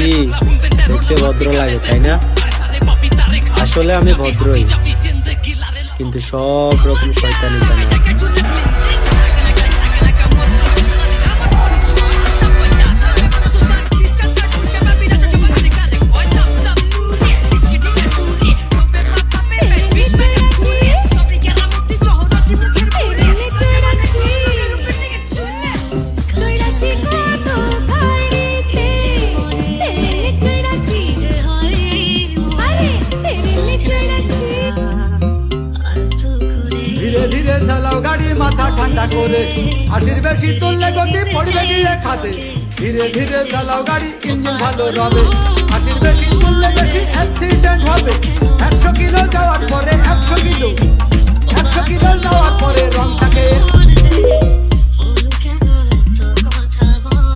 কি দেখতে ভদ্র লাগে তাই না? আসলে আমি ভদ্রই, কিন্তু সব রকম শয়তানি জানা আছে। ধীরে ধীরে চালাও গাড়ি, মাথা ঠান্ডা করে, আশির বেশি তুললে গতি পড়বে গিয়ে খাতে। ধীরে ধীরে চালাও গাড়ি, ইঞ্জিন ভালো রবে, আশির বেশি তুললে বেশি অ্যাক্সিডেন্ট হবে। 100 কিলো যাওয়ার পরে 100 কিলো যাওয়ার পরে রং থাকে।